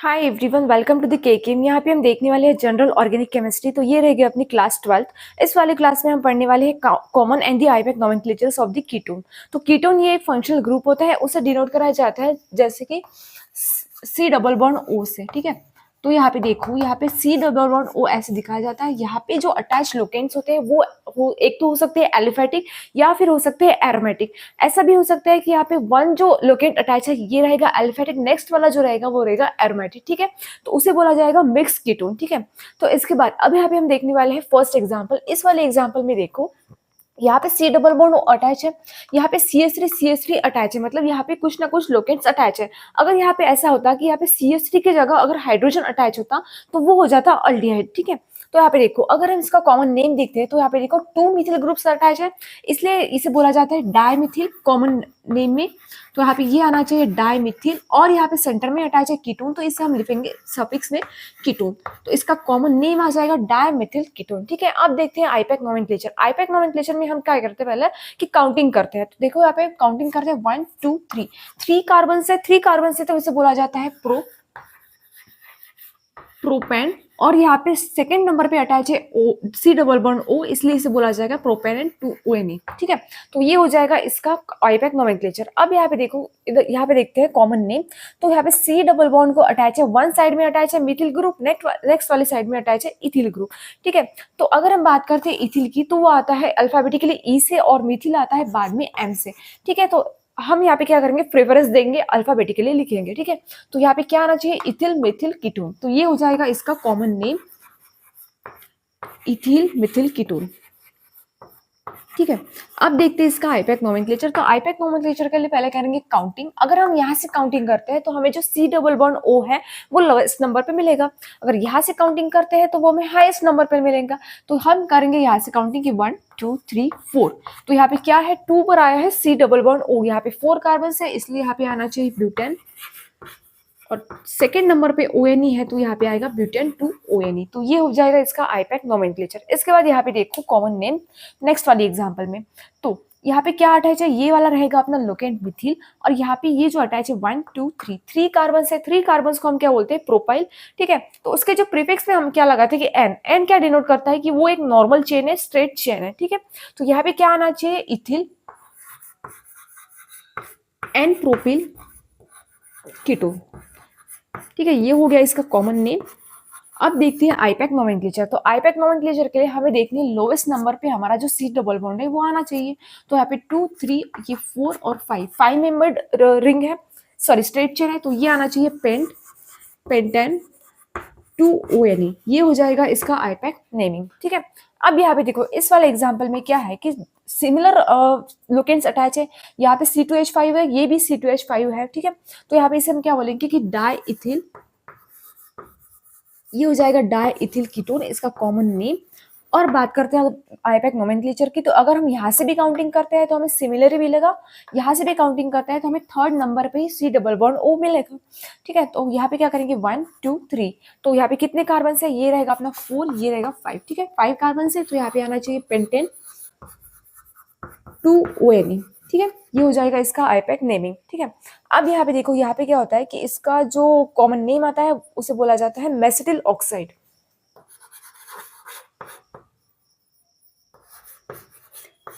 Hi everyone, welcome to the KKM. यहाँ पे हम देखने वाले हैं जनरल ऑर्गेनिक केमिस्ट्री। तो ये रहेगी अपनी क्लास 12th। इस वाले क्लास में हम पढ़ने वाले हैं common and the IUPAC nomenclatures of the ketone. तो कीटोन ये एक फंक्शनल ग्रुप होता है, उसे डिनोट कराया जाता है जैसे कि सी डबल बॉन्ड ओ से। ठीक है, तो यहाँ पे देखो, यहाँ पे सी डबल बॉन्ड ओ ऐसे दिखाया जाता है। यहाँ पे जो अटैच लोकेंट्स होते हैं वो एक तो हो सकते हैं एलिफेटिक या फिर हो सकते हैं एरोमेटिक। ऐसा भी हो सकता है कि यहाँ पे वन जो लोकेंट अटैच है ये रहेगा एलिफेटिक, नेक्स्ट वाला जो रहेगा वो रहेगा एरोमेटिक। ठीक है, तो उसे बोला जाएगा मिक्स कीटोन। ठीक है, तो इसके बाद अब यहाँ पे हम देखने वाले हैं फर्स्ट एग्जाम्पल। इस वाले एग्जाम्पल में देखो, यहाँ पे सी डबल बॉन्ड अटैच है, यहाँ पे सी एस थ्री अटैच है, मतलब यहाँ पे कुछ ना कुछ लोकेंट्स अटैच है। अगर यहाँ पे ऐसा होता कि यहाँ पे सी एस थ्री की जगह अगर हाइड्रोजन अटैच होता तो वो हो जाता अल्डिहाइड। ठीक है, तो यहाँ पे देखो, अगर हम इसका कॉमन नेम देखते हैं तो यहाँ पे देखो टू मिथिल ग्रुप्स अटैच है, इसलिए इसे बोला जाता है डाइमिथिल कॉमन नेम में। तो यहाँ पे ये आना चाहिए डाइमिथिल, और यहाँ पे सेंटर में अटैच है कीटोन, तो इसे हम लिखेंगे सफिक्स में कीटोन। तो इसका कॉमन नेम आ जाएगा डायमिथिल कीटोन। ठीक है, अब देखते हैं आईपैक नोमेनक्लेचर। आईपैक नोमेनक्लेचर में हम क्या करते हैं, पहले कि काउंटिंग करते हैं। तो देखो यहाँ पे काउंटिंग करते हैं 1 2 3। थ्री कार्बन से तो इसे बोला जाता है प्रोपेन, और यहाँ पे सेकंड नंबर पे अटैच है ओ सी डबल बॉन्ड ओ, इसलिए इसे बोला जाएगा प्रोपेन एंड 2 ONE। ठीक है, तो ये हो जाएगा इसका आईपैक नोमेनक्लेचर। अब यहाँ पे देखो, इधर यहाँ पे देखते हैं कॉमन नेम। तो यहाँ पे सी डबल बॉन्ड को अटैच है, वन साइड में अटैच है मिथिल ग्रुप, नेक्स्ट वाली साइड में अटैच है इथिल ग्रुप। ठीक है, तो अगर हम बात करते हैं इथिल की, तो वो आता है अल्फाबेटिकली ई से, और मिथिल आता है बाद में एम से। ठीक है, तो हम यहाँ पे क्या करेंगे, प्रेफरेंस देंगे, अल्फाबेटिकली लिखेंगे। ठीक है, तो यहाँ पे क्या आना चाहिए, इथिल मिथिल कीटोन। तो ये हो जाएगा इसका common name ethyl Mithil ketone. ठीक है, अब देखते हैं इसका आईपैक नोमेनक्लेचर। तो आईपैक नोमेनक्लेचर के लिए पहले करेंगे काउंटिंग। अगर हम यहाँ से काउंटिंग करते हैं तो हमें जो सी डबल बॉन्ड ओ है वो लोएस्ट नंबर पे मिलेगा। अगर यहाँ से काउंटिंग करते हैं तो वो हमें हाईएस्ट नंबर पे मिलेगा। तो हम करेंगे यहाँ से काउंटिंग की 1 2 3 4। तो यहाँ पे क्या है, 2 पर आया है सी डबल बॉन्ड ओ, यहाँ पे 4 कार्बन है, इसलिए यहाँ पे आना चाहिए ब्यूटेन। और सेकेंड नंबर पे ONE है, तो यहाँ पे आएगा ब्यूटेन 2 ONE। तो ये हो जाएगा इसका आईपैक नोमेनक्लेचर। इसके बाद यहाँ पे देखो कॉमन नेम नेक्स्ट वाली एग्जांपल में। तो यहाँ पे क्या अटैच है, ये वाला रहेगा अपना लोकेंट मिथिल, और यहाँ पे ये जो अटैच है 1 2 3 3 कार्बन है, 3 कार्बन को हम क्या बोलते हैं, प्रोपाइल। ठीक है, तो उसके जो प्रीफिक्स में हम क्या लगाते हैं कि एन क्या डिनोट करता है कि वो एक नॉर्मल चेन है, स्ट्रेट चेन है। ठीक है, तो यहाँ पे क्या आना चाहिए, इथिल एन प्रोपिल कीटोन। ठीक है, ये हो गया इसका कॉमन नेम। अब देखते हैं आईपैक नोमेनक्लेचर। तो आईपैक नोमेनक्लेचर के लिए हमें देखनी है लोवेस्ट नंबर पे हमारा जो सी डबल बॉन्ड है वो आना चाहिए। तो यहाँ पे 2 3 ये 4 और 5 मेंबर्ड रिंग है, सॉरी स्ट्रेट चेन है, तो ये आना चाहिए पेंटेन 2 ONE। ये हो जाएगा इसका आईपैक नेमिंग। ठीक है, अब यहाँ पे देखो इस वाले एग्जाम्पल में क्या है कि सिमिलर लोकेंट्स अटैच है। यहाँ पे C2H5 है, ये भी C2H5 है। ठीक है, तो यहाँ पे इसे हम क्या बोलेंगे कि डाई इथिल, ये हो जाएगा डाई इथिल कीटोन, इसका कॉमन नेम। और बात करते हैं आईपैक नोमेनक्लेचर की, तो अगर हम यहाँ से भी काउंटिंग करते हैं तो हमें सिमिलर मिलेगा, यहाँ से भी काउंटिंग करते हैं तो हमें थर्ड नंबर पे ही सी डबल बॉन्ड ओ मिलेगा। ठीक है, तो यहाँ पे क्या करेंगे 1 2 3। तो यहाँ पे कितने कार्बन है, ये रहेगा अपना 4, ये रहेगा 5। ठीक है, 5 कार्बन है, तो यहाँ पे आना चाहिए पेंटेन 2 ONE। ठीक है, ये हो जाएगा इसका आईपैक नेमिंग। ठीक है, अब यहाँ पे देखो, यहाँ पे क्या होता है कि इसका जो कॉमन नेम आता है उसे बोला जाता है मेसिटिल ऑक्साइड।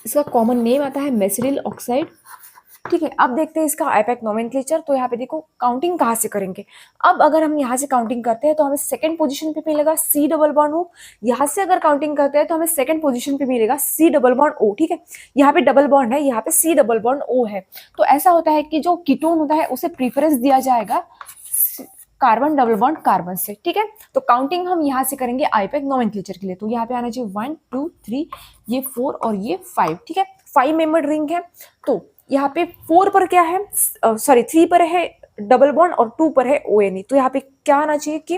इसका कॉमन नेम आता है मेसिटिल ऑक्साइड। ठीक है, अब देखते हैं इसका आईपैक नोमेनक्लेचर। तो यहाँ पे देखो काउंटिंग कहाँ से करेंगे। अब अगर हम यहाँ से काउंटिंग करते हैं तो हमें सेकंड पोजीशन पे मिलेगा सी डबल बॉन्ड ओ। यहाँ से अगर काउंटिंग करते हैं तो हमें सेकंड पोजीशन पे मिलेगा सी डबल बॉन्ड ओ। ठीक है, यहाँ पे डबल बॉन्ड है, यहाँ पे सी डबल बॉन्ड ओ है। तो ऐसा होता है कि जो कीटोन होता है उसे प्रीफरेंस दिया जाएगा कार्बन डबल बॉन्ड कार्बन से। ठीक है, तो काउंटिंग हम यहाँ से करेंगे आईपैक नोमेनक्लेचर के लिए। तो यहाँ पे आना चाहिए 1 2 3, ये 4 और ये 5। ठीक है, 5 मेंबर्ड रिंग है। तो यहाँ पे 4 पर क्या है, सॉरी 3 पर है डबल बॉन्ड और 2 पर है ONE। तो यहाँ पे क्या आना चाहिए कि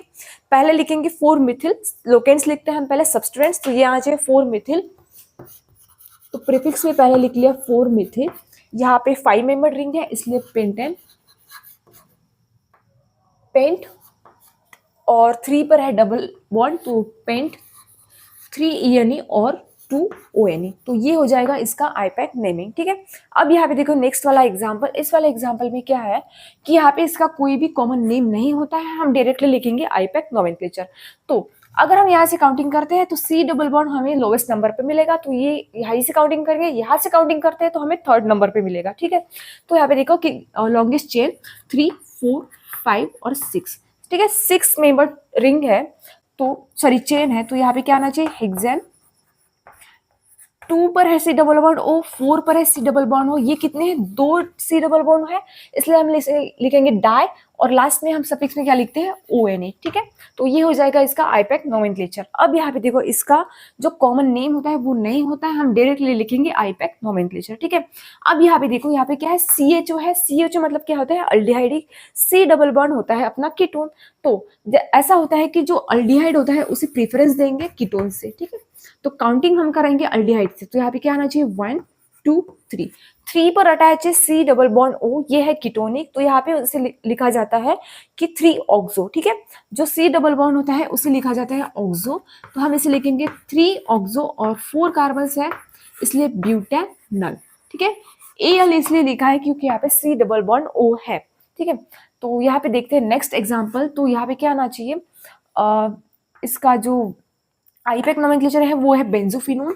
पहले लिखेंगे 4 मिथिल, लोकेंट्स लिखते हैं हम पहले सब्सटेंस, तो ये आना चाहिए 4 मिथिल। तो प्रीफिक्स में पहले लिख लिया 4 मिथिल। यहाँ पे 5 मेंबर्ड रिंग है, इसलिए पेंट, और 3 पर है डबल बॉन्ड, तो पेंट 3 ENE और 2ONE। तो ये हो जाएगा इसका आईपैक नेमिंग, ठीक है। अब यहाँ पे देखो नेक्स्ट वाला एग्जांपल, इस वाले एग्जांपल में क्या है कि यहाँ पे इसका कोई भी कॉमन नेम नहीं होता है, हम डायरेक्टली लिखेंगे आईपैक नोमेनक्लेचर। तो अगर हम यहाँ से काउंटिंग करते हैं तो C डबल बॉन्ड हमें लोवेस्ट नंबर पे मिलेगा, तो ये यहाँ से काउंटिंग करेंगे, यहाँ से काउंटिंग करते हैं तो हमें थर्ड नंबर पे मिलेगा, ठीक है। तो यहाँ पे देखो कि लॉन्गेस्ट चेन 3, 4, 5 और 6, ठीक है। 6 मेंबर रिंग है, तो सॉरी चेन है, तो यहाँ पे क्या आना चाहिए हेक्सेन। 2 पर है C डबल बॉन्ड O, 4 पर है C डबल बॉन्ड O, ये कितने हैं 2 C डबल बॉन्ड है, इसलिए हम इसे लिखेंगे डाई, और लास्ट में हम सफिक्स में क्या लिखते हैं ONE, ठीक है। तो ये हो जाएगा इसका आईपैक नोमेनक्लेचर। अब यहाँ पे देखो इसका जो कॉमन नेम होता है वो नहीं होता है, हम डायरेक्टली लिखेंगे आईपैक नोमेनक्लेचर, ठीक है। अब यहाँ पे देखो यहाँ पे क्या है CHO है, CHO मतलब क्या होता है अल्डिहाइड, C डबल बॉन्ड होता है अपना कीटोन। तो ऐसा होता है कि जो अल्डिहाइड होता है उसे प्रेफरेंस देंगे कीटोन से, ठीक है। तो काउंटिंग हम करेंगे अल्डिहाइड से, तो यहाँ पे क्या आना चाहिए 1, 2, 3। 3 पर अटैच है C डबल बॉन्ड O, ये है कीटोनिक, तो यहाँ पे उसे लिखा जाता है कि 3 ऑक्सो, ठीक है। जो C डबल बॉन्ड होता है उसे लिखा जाता है ऑक्सो, तो हम इसे लिखेंगे 3 ऑक्सो, और 4 कार्बन्स है इसलिए ब्यूटेनल, ठीक है। AL इसलिए लिखा है क्योंकि यहाँ पे C डबल बॉन्ड O है, ठीक है। तो यहाँ पे देखते हैं नेक्स्ट एग्जाम्पल, तो यहाँ पे क्या आना चाहिए इसका जो आईपैक नोमेनक्लेचर है वो है बेंजोफिनोन।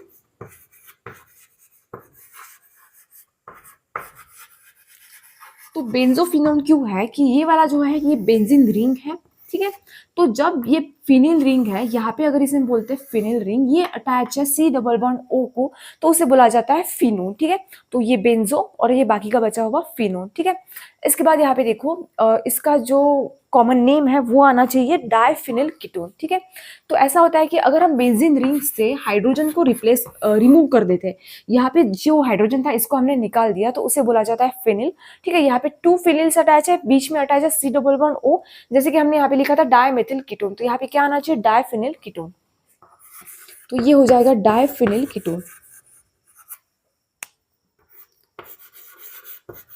तो बेंजोफिनोन क्यों है कि ये वाला जो है ये बेंजीन रिंग है, ठीक है। तो जब ये फिनिल रिंग है, यहाँ पे अगर इसे हम बोलते हैं फिनिल रिंग, ये अटैच है C डबल बॉन्ड O को, तो उसे बोला जाता है फिनोन, ठीक है। तो ये बेंजो और ये बाकी का बचा हुआ फिनोन, ठीक है। इसके बाद यहाँ पे देखो इसका जो कॉमन नेम है वो आना चाहिए डाइफिनिल कीटोन, ठीक है। तो ऐसा होता है कि अगर हम बेंजीन रिंग से हाइड्रोजन को रिमूव कर देते हैं, यहाँ पे जो हाइड्रोजन था इसको हमने निकाल दिया, तो उसे बोला जाता है फिनिल, ठीक है। यहाँ पे 2 फिनिल्स अटैच है, बीच में अटैच है C डबल बॉन्ड O, जैसे कि हमने यहाँ पे लिखा था डाइमेथिल कीटोन, तो यहाँ पे क्या आना चाहिए डाइफिनिल कीटोन। तो ये हो जाएगा डाइफिनिल कीटोन,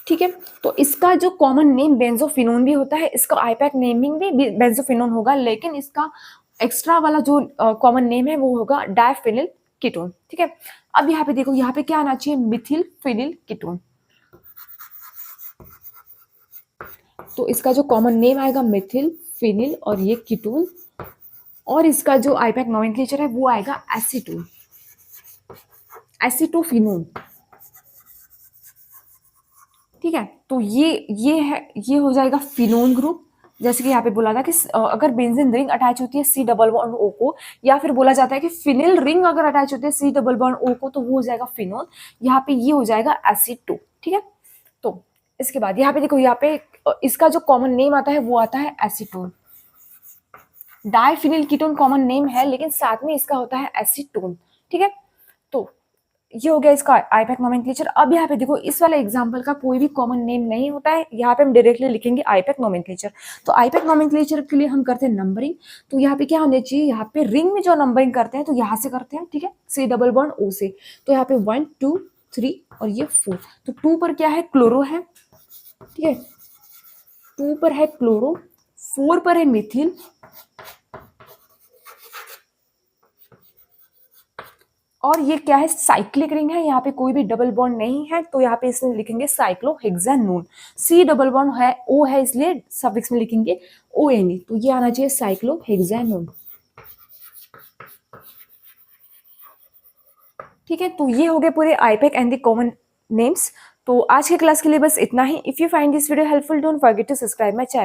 ठीक है। तो इसका जो कॉमन नेम बेंजोफिनोन भी होता है, इसका आईपैक नेमिंग भी बेंजोफिनोन होगा, लेकिन इसका एक्स्ट्रा वाला जो कॉमन नेम है वो होगा डाइफिनिल कीटोन, ठीक है। अब यहाँ पे देखो यहाँ पे क्या आना चाहिए मिथिल फिनिल कीटोन। तो इसका जो कॉमन नेम आएगा मिथिल फिनिल और ये कीटोन, और इसका जो आईपैक नोमेनक्लेचर है वो आएगा एसीटोन, एसीटोफिनोन, ठीक है। तो ये है, ये हो जाएगा फिनोन ग्रुप, जैसे कि यहाँ पे बोला था कि अगर बेंजीन रिंग अटैच होती है C डबल बॉन्ड O को, या फिर बोला जाता है कि फिनिल रिंग अगर अटैच होती है C डबल बॉन्ड O को, तो वो हो जाएगा फिनोन, यहाँ पे ये हो जाएगा एसीटो, ठीक है। तो इसके बाद यहाँ पे देखो यहाँ पे इसका जो कॉमन नेम आता है वो आता है एसीटोन। डाइफिनिल कीटोन कॉमन नेम है, लेकिन साथ में इसका होता है एसीटोन, ठीक है। तो ये हो गया इसका आईपैक नोमेनक्लेचर। अब यहाँ पे देखो इस वाले एग्जांपल का कोई भी कॉमन नेम नहीं होता है, यहाँ पे हम डायरेक्टली लिखेंगे आईपैक नोमेनक्लेचर। तो आईपैक नोमेनक्लेचर के लिए हम करते हैं नंबरिंग, तो यहाँ पे क्या होना चाहिए, यहाँ पे रिंग में जो नंबरिंग करते हैं तो यहाँ से करते हैं, ठीक है, C डबल बॉन्ड O से। तो यहाँ पे 1, 2, 3 और ये 4। तो 2 पर क्या है क्लोरो है, ठीक है, 2 पर है क्लोरो, 4 पर है मिथिल, और ये क्या है साइक्लिक रिंग है, यहाँ पे कोई भी डबल बॉन्ड नहीं है, तो यहाँ पे इसमें लिखेंगे साइक्लोहेक्सानोन। C डबल बॉन्ड है O है, इसलिए सफिक्स में लिखेंगे ONE, तो ये आना चाहिए साइक्लोहेक्सानोन, ठीक है। तो ये हो गए पूरे IUPAC and the common names. तो आज के क्लास के लिए बस इतना ही। If you find this video helpful don't forget to subscribe my channel.